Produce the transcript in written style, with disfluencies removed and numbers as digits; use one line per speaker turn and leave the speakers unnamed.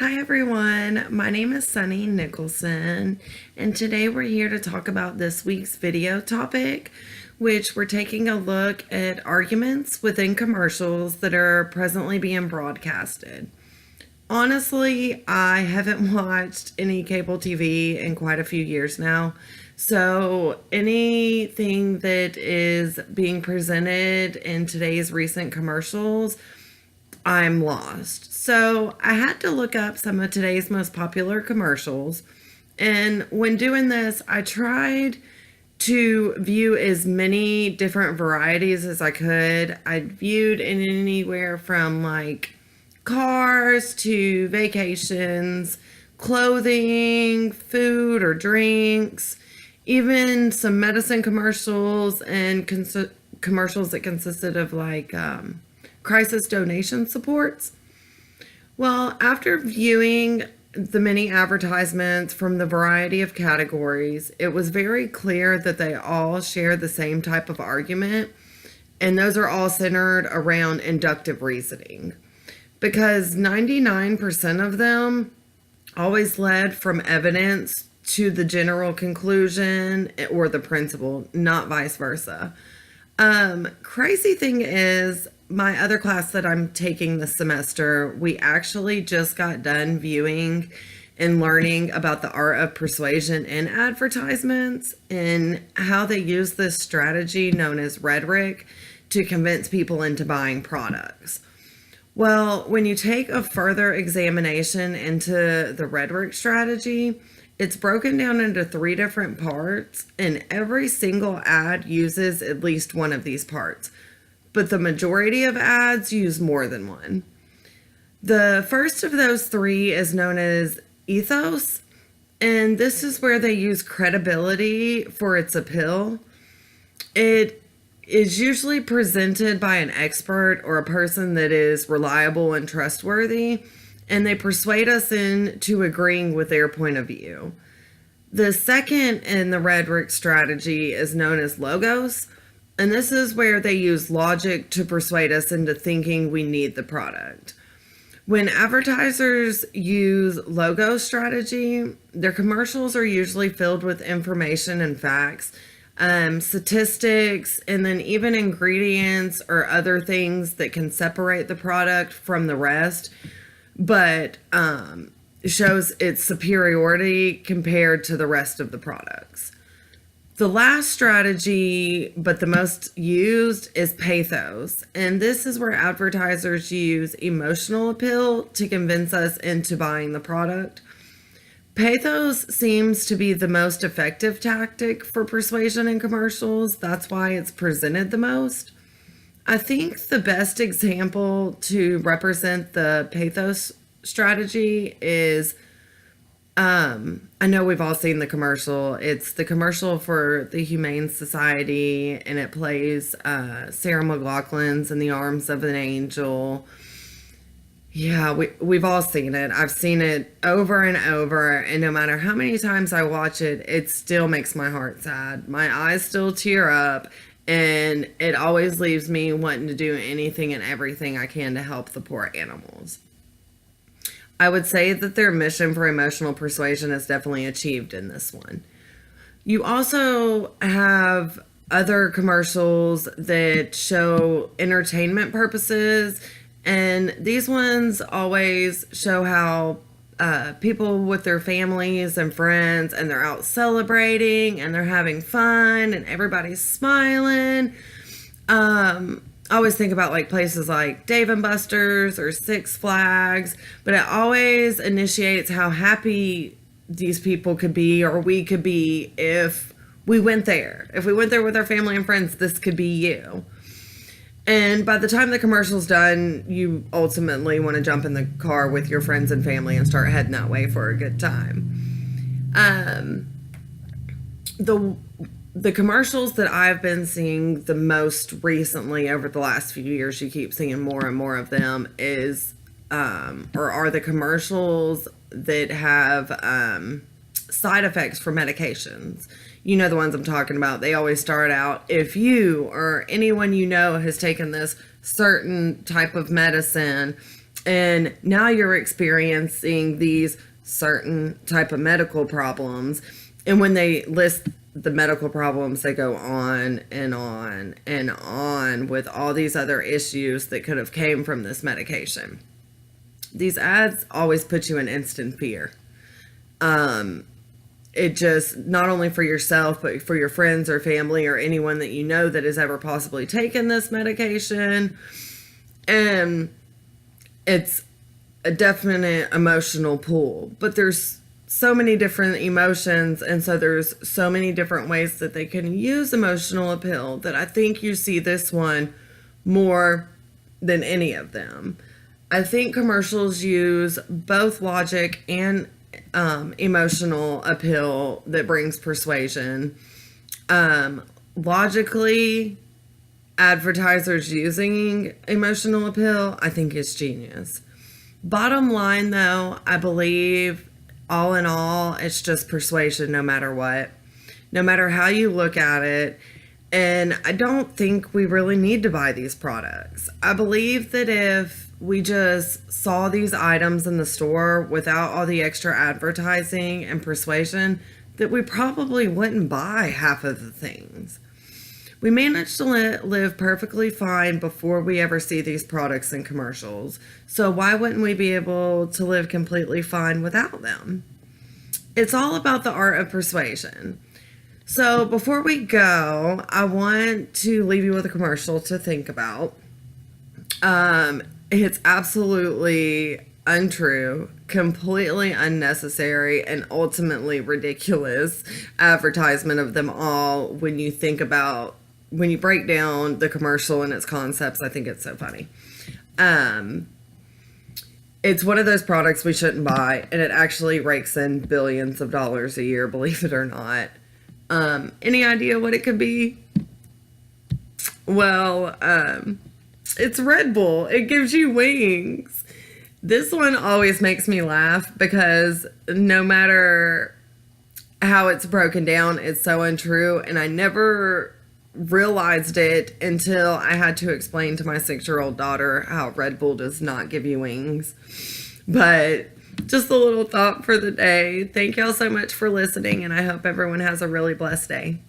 Hi everyone, my name is Sunny Nicholson, and today we're here to talk about this week's video topic, which we're taking a look at arguments within commercials that are presently being broadcasted. Honestly, I haven't watched any cable TV in quite a few years now, so anything that is being presented in today's recent commercials, I'm lost. So I had to look up some of today's most popular commercials. And when doing this, I tried to view as many different varieties as I could. I viewed in anywhere from like cars to vacations, clothing, food or drinks, even some medicine commercials and commercials that consisted of like crisis donation supports. Well, after viewing the many advertisements from the variety of categories, it was very clear that they all share the same type of argument, and those are all centered around inductive reasoning. Because 99% of them always led from evidence to the general conclusion or the principle, not vice versa. Crazy thing is, my other class that I'm taking this semester, we actually just got done viewing and learning about the art of persuasion in advertisements and how they use this strategy known as rhetoric to convince people into buying products. Well, when you take a further examination into the rhetoric strategy, it's broken down into 3 different parts, and every single ad uses at least one of these parts. But the majority of ads use more than one. The first of those 3 is known as ethos, and this is where they use credibility for its appeal. It is usually presented by an expert or a person that is reliable and trustworthy, and they persuade us into agreeing with their point of view. The second in the rhetoric strategy is known as logos, and this is where they use logic to persuade us into thinking we need the product. When advertisers use logo strategy, their commercials are usually filled with information and facts, statistics, and then even ingredients or other things that can separate the product from the rest, but shows its superiority compared to the rest of the products. The last strategy, but the most used, is pathos. And this is where advertisers use emotional appeal to convince us into buying the product. Pathos seems to be the most effective tactic for persuasion in commercials. That's why it's presented the most. I think the best example to represent the pathos strategy is I know we've all seen the commercial. It's the commercial for the Humane Society, and it plays Sarah McLachlan's In the Arms of an Angel. Yeah, we've all seen it. I've seen it over and over, and no matter how many times I watch it, it still makes my heart sad. My eyes still tear up, and it always leaves me wanting to do anything and everything I can to help the poor animals. I would say that their mission for emotional persuasion is definitely achieved in this one. You also have other commercials that show entertainment purposes, and these ones always show how people with their families and friends, and they're out celebrating and they're having fun and everybody's smiling. I always think about like places like Dave and Buster's or Six Flags, but it always initiates how happy these people could be, or we could be, if we went there. If we went there with our family and friends, this could be you. And by the time the commercial's done, you ultimately want to jump in the car with your friends and family and start heading that way for a good time. The commercials that I've been seeing the most recently over the last few years, you keep seeing more and more of them, are the commercials that have side effects for medications. You know the ones I'm talking about. They always start out, if you or anyone you know has taken this certain type of medicine, And now you're experiencing these certain type of medical problems. And when they list the medical problems, they go on and on and on with all these other issues that could have came from this medication. These ads always put you in instant fear. It just, not only for yourself, but for your friends or family or anyone that you know that has ever possibly taken this medication. And it's a definite emotional pull, but there's so many different emotions, and so there's so many different ways that they can use emotional appeal that I think you see this one more than any of them. I think commercials use both logic and emotional appeal that brings persuasion. Logically, advertisers using emotional appeal, I think, is genius. Bottom line, though, I believe all in all, it's just persuasion no matter what, no matter how you look at it. And I don't think we really need to buy these products. I believe that if we just saw these items in the store without all the extra advertising and persuasion, that we probably wouldn't buy half of the things. We manage to live perfectly fine before we ever see these products in commercials. So why wouldn't we be able to live completely fine without them? It's all about the art of persuasion. So before we go, I want to leave you with a commercial to think about. It's absolutely untrue, completely unnecessary, and ultimately ridiculous advertisement of them all when you think about, when you break down the commercial and its concepts. I think it's so funny. It's one of those products we shouldn't buy, and it actually rakes in billions of dollars a year, believe it or not. Any idea what it could be? Well, it's Red Bull. It gives you wings. This one always makes me laugh because no matter how it's broken down, it's so untrue, and I never realized it until I had to explain to my 6-year-old daughter how Red Bull does not give you wings. But just a little thought for the day. Thank y'all so much for listening, and I hope everyone has a really blessed day.